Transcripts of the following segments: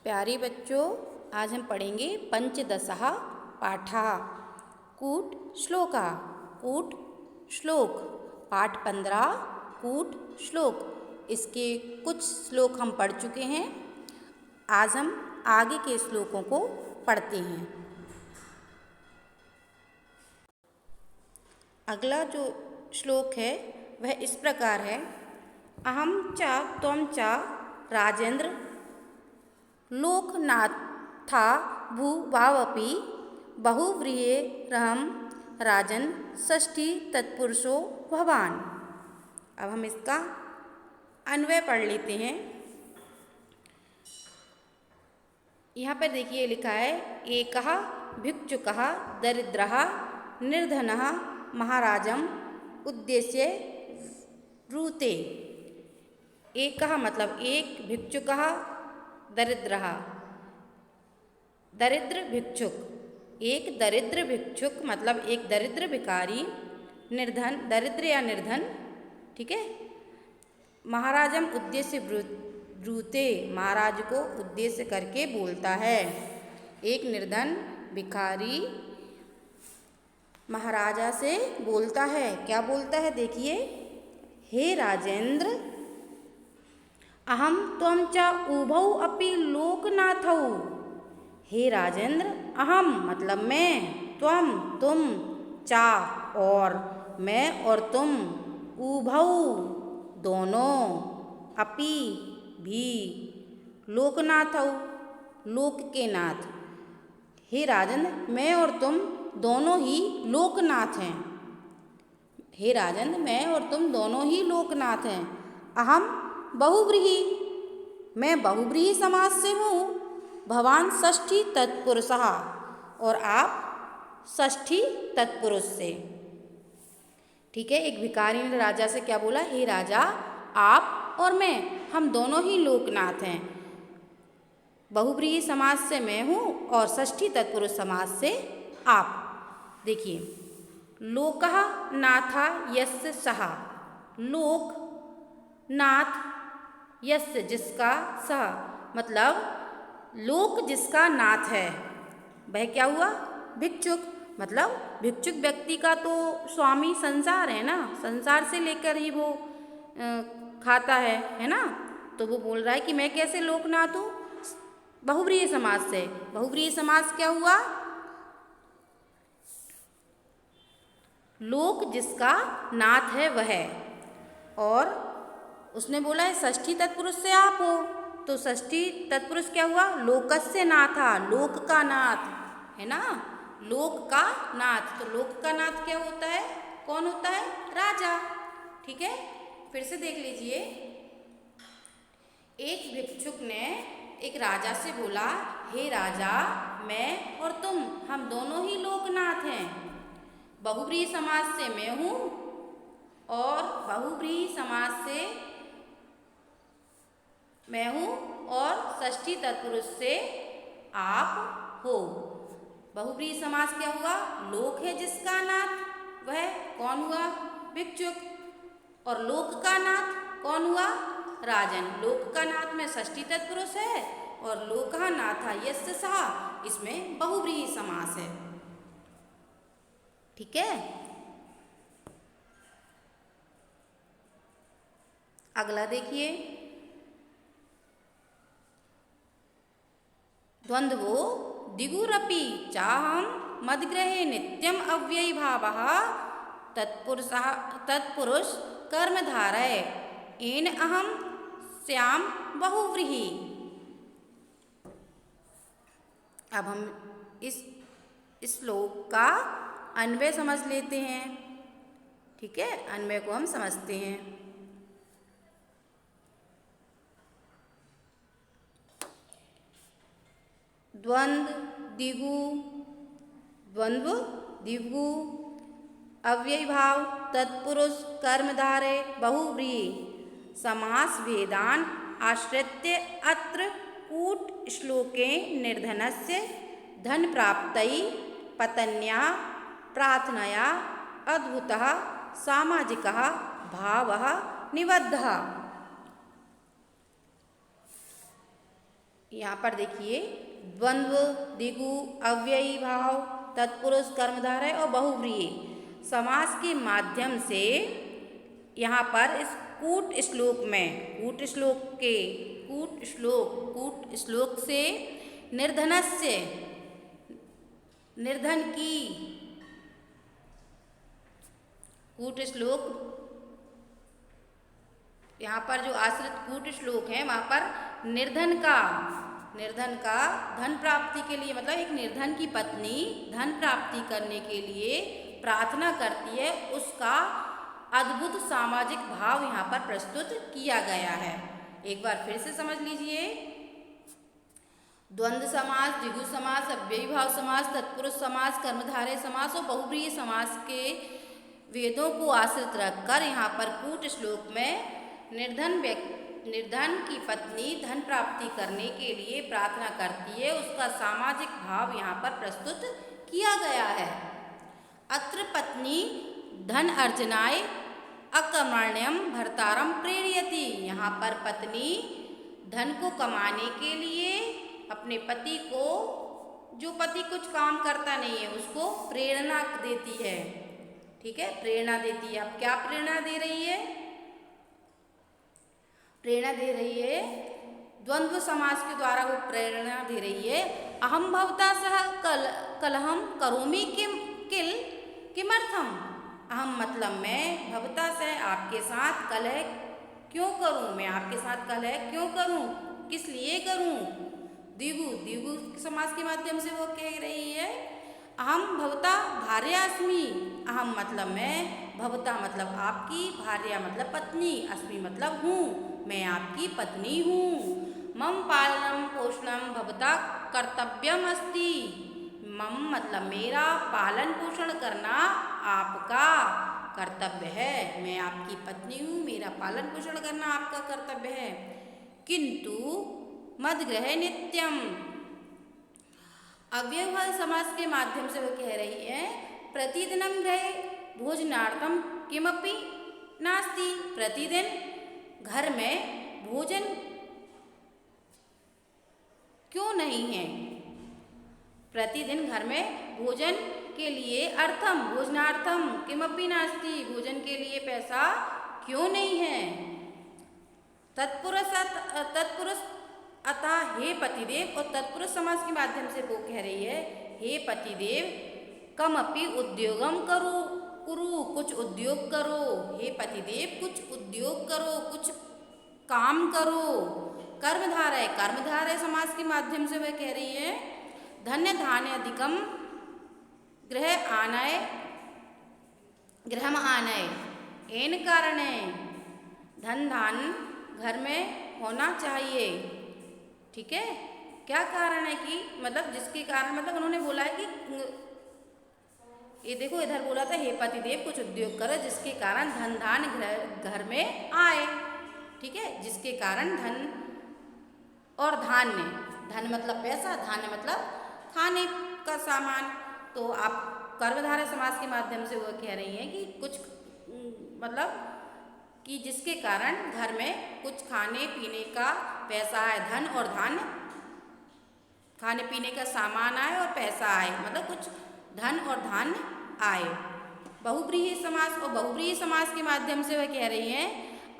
प्यारे बच्चों, आज हम पढ़ेंगे पंचदशः पाठः कूट श्लोका। कूट श्लोक पाठ 15 कूट श्लोक। इसके कुछ श्लोक हम पढ़ चुके हैं। आज हम आगे के श्लोकों को पढ़ते हैं। अगला जो श्लोक है वह इस प्रकार है। अहम च त्वं च राजेंद्र लोकनाथा भूभावपि बहुव्रीहिरहं राजन् षष्ठी तत्पुरुषो भवान्। अब हम इसका अन्वय पढ़ लेते हैं। यहाँ पर देखिए लिखा है, एकः भिक्षुकः दरिद्रः निर्धनः महाराजम् उद्देश्य ब्रूते। एकः मतलब एक, भिक्षुकः दरिद्रः दरिद्र भिक्षुक, एक दरिद्र भिक्षुक मतलब एक दरिद्र भिखारी, निर्धन दरिद्र या निर्धन, ठीक है। महाराजम उद्देश्य ब्रूते, महाराज को उद्देश्य करके बोलता है। एक निर्धन भिखारी महाराजा से बोलता है। क्या बोलता है देखिए, हे राजेंद्र अहम त्वं च उभौ अपि लोकनाथौ। हे राजेंद्र, अहम मतलब मैं, त्वं तुम, चा और, मैं और तुम, उभौ दोनों, अपि भी, लोकनाथौ लोक के नाथ। हे राजेंद्र, मैं और तुम दोनों ही लोकनाथ हैं। हे राजेंद्र, मैं और तुम दोनों ही लोकनाथ हैं। अहम बहुव्रीहि, मैं बहुव्रीहि समास से हूँ। भवान षष्ठी तत्पुरुषः, और आप षष्ठी तत्पुरुष से। ठीक है। एक भिखारी ने राजा से क्या बोला, हे राजा आप और मैं, हम दोनों ही लोकनाथ हैं। बहुव्रीहि समास से मैं हूँ और षष्ठी तत्पुरुष समास से आप। देखिए, लोकः नाथा यस्य सः, लोक नाथ यस्य जिसका, सह मतलब लोक जिसका नाथ है, वह क्या हुआ, भिक्षुक। मतलब भिक्षुक व्यक्ति का तो स्वामी संसार है ना, संसार से लेकर ही वो खाता है ना। तो वो बोल रहा है कि मैं कैसे लोकनाथ हूँ, बहुव्रीहि समास से। बहुव्रीहि समास क्या हुआ, लोक जिसका नाथ है वह, और उसने बोला है षष्ठी तत्पुरुष से आप हो, तो षष्ठी तत्पुरुष क्या हुआ, लोकस्य नाथा, लोक का नाथ है ना, लोक का नाथ। तो लोक का नाथ क्या होता है, कौन होता है, राजा। ठीक है। फिर से देख लीजिए, एक भिक्षुक ने एक राजा से बोला, हे राजा मैं और तुम, हम दोनों ही लोकनाथ हैं। बहुव्रीहि समास से मैं हूँ और बहुव्रीहि समास से मैं हूँ, और षष्ठी तत्पुरुष से आप हो। बहुव्रीहि समास क्या हुआ, लोक है जिसका नाथ, वह कौन हुआ, भिक्षुक, और लोक का नाथ कौन हुआ, राजन। लोक का नाथ में षष्ठी तत्पुरुष है और लोकः नाथा यस्य सः, इसमें बहुव्रीहि समास है। ठीक है। अगला देखिए, द्वंद्वो दिगुरपि चाहं मद्गृहे नित्यम अव्ययी भावः तत्पुरुष कर्मधारय येन अहम स्याम बहुव्रीहि। अब हम इस श्लोक का अन्वय समझ लेते हैं। ठीक है, अन्वय को हम समझते हैं। द्वंद्व दिगु, द्वंद्व दिगु, अव्ययी भाव, तत्पुरुष कर्मधारय, बहुव्रीहि समास भेदान आश्रित्य अत्र कूट श्लोके निर्धनस्य धन प्राप्तये पत्न्या प्रार्थनया अद्भुतः सामाजिकः भावः निबद्धः। यहाँ पर देखिए द्वंद्व, द्विगु, अव्ययी भाव, तत्पुरुष, कर्मधारय और बहुव्रीहि समास के माध्यम से यहाँ पर इस कूट श्लोक से निर्धनस्य, निर्धन की, कूट श्लोक, यहाँ पर जो आश्रित कूट श्लोक है वहाँ पर निर्धन का धन प्राप्ति के लिए, मतलब एक निर्धन की पत्नी धन प्राप्ति करने के लिए प्रार्थना करती है, उसका अद्भुत सामाजिक भाव यहाँ पर प्रस्तुत किया गया है। एक बार फिर से समझ लीजिए। द्वंद्व समास, द्विगु समास, अव्ययी भाव समास, तत्पुरुष समास, कर्मधारय समास और बहुव्रीहि समास के वेदों को आश्रित रखकर यहाँ पर कूट श्लोक में निर्धन की पत्नी धन प्राप्ति करने के लिए प्रार्थना करती है, उसका सामाजिक भाव यहाँ पर प्रस्तुत किया गया है। अत्र पत्नी धन अर्जनाय अकर्मण्यम भर्तारम प्रेरयति, यहाँ पर पत्नी धन को कमाने के लिए अपने पति को, जो पति कुछ काम करता नहीं है, उसको प्रेरणा देती है। ठीक है, प्रेरणा देती है। अब क्या प्रेरणा दे रही है? प्रेरणा दे रही है, द्वंद्व समास के द्वारा वो प्रेरणा दे रही है। अहम भवता सह कलहम करोमि किमर्थम, अहम मतलब मैं, भवता सह आपके साथ कलह क्यों करूं, मैं आपके साथ कलह क्यों करूं, किस लिए करूं। द्विगु समास के माध्यम से वो कह रही है, अहम भवता भार्यास्मि, अहम मतलब मैं, भवता मतलब आपकी, भार्या मतलब पत्नी, अस्मि मतलब हूँ, मैं आपकी पत्नी हूँ। मम पालनम पोषणम भवता कर्तव्यम अस्ति, मम मतलब मेरा, पालन पोषण करना आपका कर्तव्य है, मैं आपकी पत्नी हूँ, मेरा पालन पोषण करना आपका कर्तव्य है। किंतु मद्गृहे नित्यम, अव्ययभाव समास के माध्यम से वो कह रही है, प्रतिदिनम गृहे भोजनार्थम किमपि नास्ति, प्रतिदिन घर में भोजन क्यों नहीं है, प्रतिदिन घर में भोजन के लिए अर्थम भोजनार्थम किमपि नास्ति, भोजन के लिए पैसा क्यों नहीं है। तत्पुरुष अतः हे पतिदेव, और तत्पुरुष समास के माध्यम से वो कह रही है, हे पतिदेव कमपि उद्योगम कुरु, कुछ उद्योग करो, हे पतिदेव कुछ उद्योग करो, कुछ काम करो। कर्मधारय समास के माध्यम से वह कह रही है, धन्य धान्य अधिकम गृहम आनय एन कारणे, धन धान घर में होना चाहिए। ठीक है, क्या कारण है कि, मतलब जिसके कारण, मतलब उन्होंने बोला है कि ये देखो इधर बोला था, हे पतिदेव कुछ उद्योग करो जिसके कारण धन धान घर में आए। ठीक है, जिसके कारण धन और धान्य, धन मतलब पैसा, धान्य मतलब खाने का सामान। तो आप कर्मधारय समास के माध्यम से वो कह रही हैं कि कुछ, मतलब कि जिसके कारण घर में कुछ खाने पीने का पैसा आए, धन और धान्य, खाने पीने का सामान आए और पैसा आए, मतलब कुछ धन और धान्य आए। बहुव्रीहि समास, और बहुव्रीहि समास के माध्यम से वह कह रही हैं,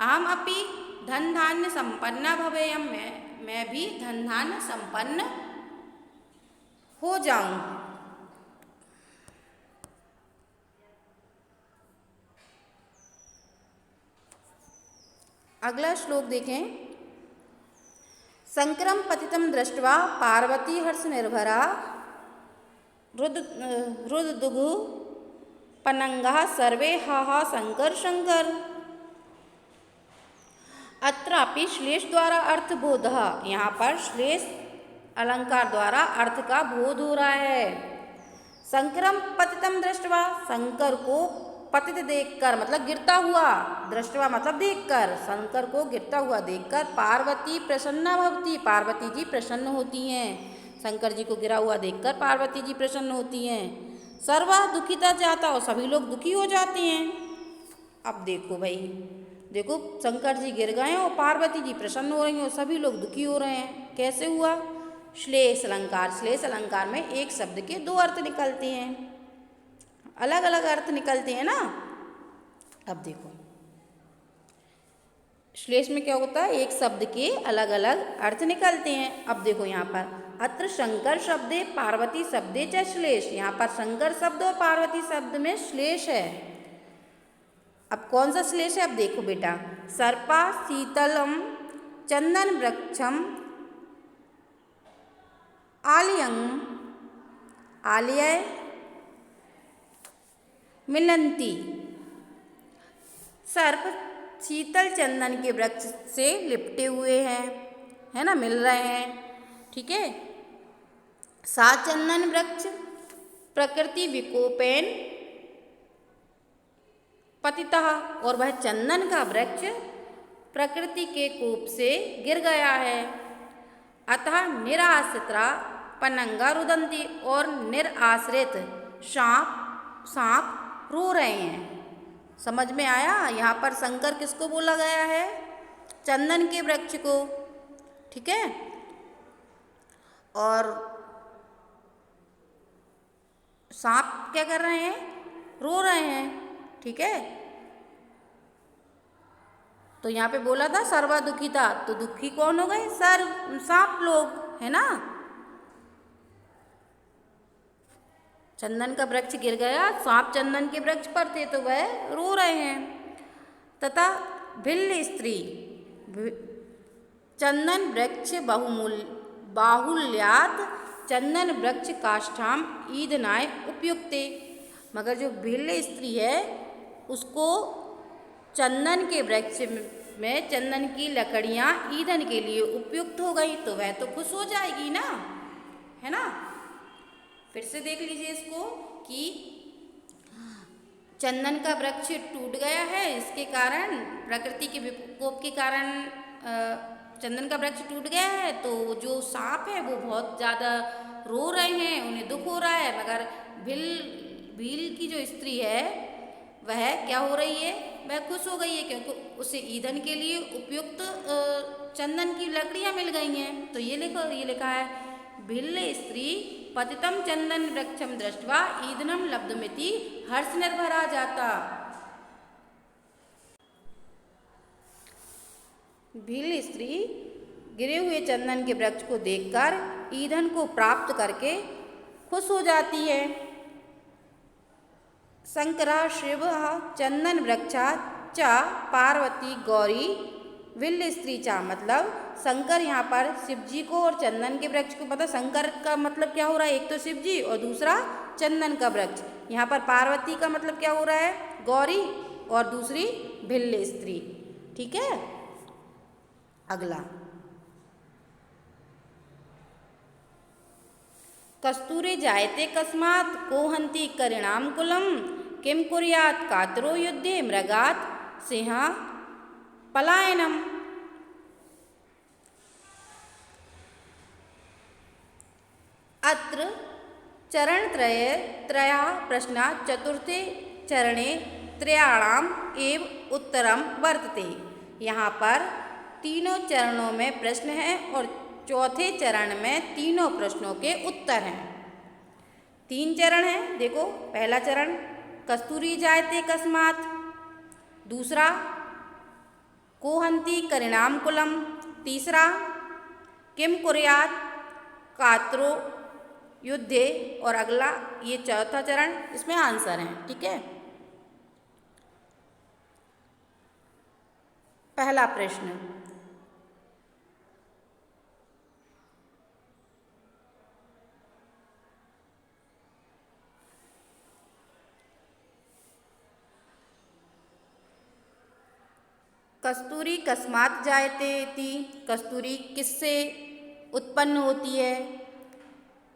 अहम अपि धन धान्य संपन्ना भवेयम, मैं भी धन धान्य संपन्न हो जाऊं। अगला श्लोक देखें। संक्रम पतितम दृष्ट्वा पार्वती हर्ष निर्भरा रुद्दुगु पनंगा सर्वे हा शंकर शंकर। अत्रापि श्लेष द्वारा अर्थ बोध, यहाँ पर श्लेष अलंकार द्वारा अर्थ का बोध हो रहा है। संक्रम पतितम दृष्ट्वा, शंकर को पतित देखकर, मतलब गिरता हुआ, दृष्टवा मतलब देखकर, शंकर को गिरता हुआ देखकर पार्वती प्रसन्ना भवती, पार्वती जी प्रसन्न होती हैं। शंकर जी को गिरा हुआ देखकर पार्वती जी प्रसन्न होती हैं। सर्वा दुखिता जाता, और सभी लोग दुखी हो जाते हैं। अब देखो भाई, देखो शंकर जी गिर गए हैं और पार्वती जी प्रसन्न हो रही हैं और सभी लोग दुखी हो रहे हैं। कैसे हुआ? श्लेष अलंकार। श्लेष अलंकार में एक शब्द के दो अर्थ निकलते हैं, अलग अलग अर्थ निकलते हैं ना। अब देखो श्लेष में क्या होता है, एक शब्द के अलग अलग अर्थ निकलते हैं। अब देखो यहाँ पर अत्र शंकर शब्दे पार्वती शब्दे च श्लेष, यहाँ पर शंकर शब्द और पार्वती शब्द में श्लेष है। अब कौन सा श्लेष है? अब देखो बेटा, सर्पा शीतलम चंदन वृक्षम आलियं आलिय मिलंती। सर्प शीतल चंदन के वृक्ष से लिपटे हुए हैं, है ना, मिल रहे हैं, ठीक है। सा चंदन वृक्ष प्रकृति विकोपेन पतितः, और वह चंदन का वृक्ष प्रकृति के कोप से गिर गया है। अतः निराश्रिता पनंगा रुदंती, और निराश्रित सांप रो रहे हैं। समझ में आया? यहाँ पर शंकर किसको बोला गया है? चंदन के वृक्ष को, ठीक है। और सांप क्या कर रहे हैं? रो रहे हैं, ठीक है। तो यहाँ पे बोला था सर्वा दुखी था, तो दुखी कौन हो गए? सांप लोग, है ना। चंदन का वृक्ष गिर गया, सांप चंदन के वृक्ष पर थे तो वह रो रहे हैं। तथा भिल्ल स्त्री चंदन वृक्ष बाहुल्यात चंदन वृक्ष काष्ठाम ईदनाय उपयुक्ते, मगर जो भिल्ल स्त्री है उसको चंदन के वृक्ष में चंदन की लकड़ियाँ ईंधन के लिए उपयुक्त हो गई, तो वह तो खुश हो जाएगी ना, है ना। फिर से देख लीजिए इसको कि चंदन का वृक्ष टूट गया है, इसके कारण प्रकृति के विकोप के कारण चंदन का वृक्ष टूट गया है, तो जो सांप है वो बहुत ज़्यादा रो रहे हैं, उन्हें दुख हो रहा है। मगर भील की जो स्त्री है वह क्या हो रही है? वह खुश हो गई है, क्योंकि उसे ईंधन के लिए उपयुक्त चंदन की लकड़ियाँ मिल गई हैं। तो ये लिखा है भिल्ल स्त्री पतितम चंदन वृक्षम दृष्ट्वा ईंधनम लब्धमिति हर्ष निर्भरा जाता। भिल्ल स्त्री गिरे हुए चंदन के वृक्ष को देखकर ईंधन को प्राप्त करके खुश हो जाती है। शंकरा शिव चंदन वृक्षा च पार्वती गौरी विल्ल स्त्री चा, मतलब शंकर यहाँ पर शिव जी को और चंदन के वृक्ष को, मतलब शंकर का मतलब क्या हो रहा है? एक तो शिव जी और दूसरा चंदन का वृक्ष। यहाँ पर पार्वती का मतलब क्या हो रहा है? गौरी, और दूसरी भिल्ल स्त्री, ठीक है। अगला कस्तूरे जायते कस्मात् को हन्ति करिणाम कुलम किम कुर्यात् कातरो युद्धे मृगात् सिंह पलायनम। अत्र चरणत्रया प्रश्ना चतुर्थे चरणे त्रयाणाम एव उत्तरम वर्तते। यहाँ पर तीनों चरणों में प्रश्न है और चौथे चरण में तीनों प्रश्नों के उत्तर हैं। 3 चरण हैं, देखो। पहला चरण कस्तूरी जायते कस्मात्, दूसरा को हन्ति करिणाम कुलम, तीसरा किम कुर्यात् कातरो युद्धे, और अगला ये चौथा चरण, इसमें आंसर हैं, ठीक है। पहला प्रश्न, कस्तूरी कस्मात् जायते इति, कस्तूरी किससे उत्पन्न होती है?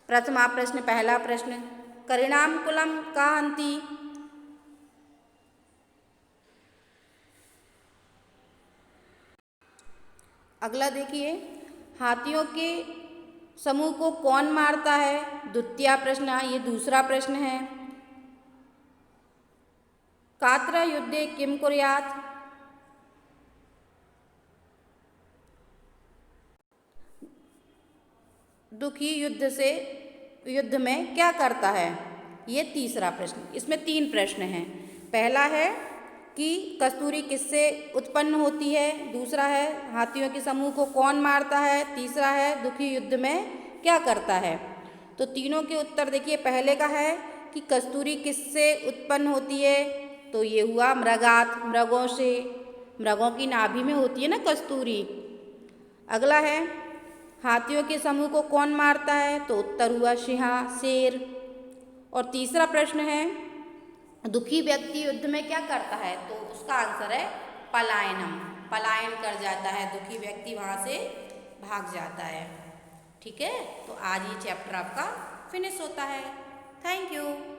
प्रथमा प्रश्न, पहला प्रश्न। करिणाम कुलम का हन्ति, अगला देखिए, हाथियों के समूह को कौन मारता है? द्वितीय प्रश्न, ये दूसरा प्रश्न है। कात्र युद्धे किम कुर्यात्, दुखी युद्ध में क्या करता है? ये तीसरा प्रश्न। इसमें 3 प्रश्न हैं। पहला है कि कस्तूरी किससे उत्पन्न होती है, दूसरा है हाथियों के समूह को कौन मारता है, तीसरा है दुखी युद्ध में क्या करता है। तो तीनों के उत्तर देखिए। पहले का है कि कस्तूरी किससे उत्पन्न होती है, तो ये हुआ मृगात, मृगों से। मृगों की नाभि में होती है ना कस्तूरी। अगला है हाथियों के समूह को कौन मारता है, तो उत्तर हुआ सिंह, शेर। और तीसरा प्रश्न है दुखी व्यक्ति युद्ध में क्या करता है, तो उसका आंसर है पलायनम। पलायन कर जाता है, दुखी व्यक्ति वहाँ से भाग जाता है। ठीक है, तो आज ये चैप्टर आपका फिनिश होता है। Thank you.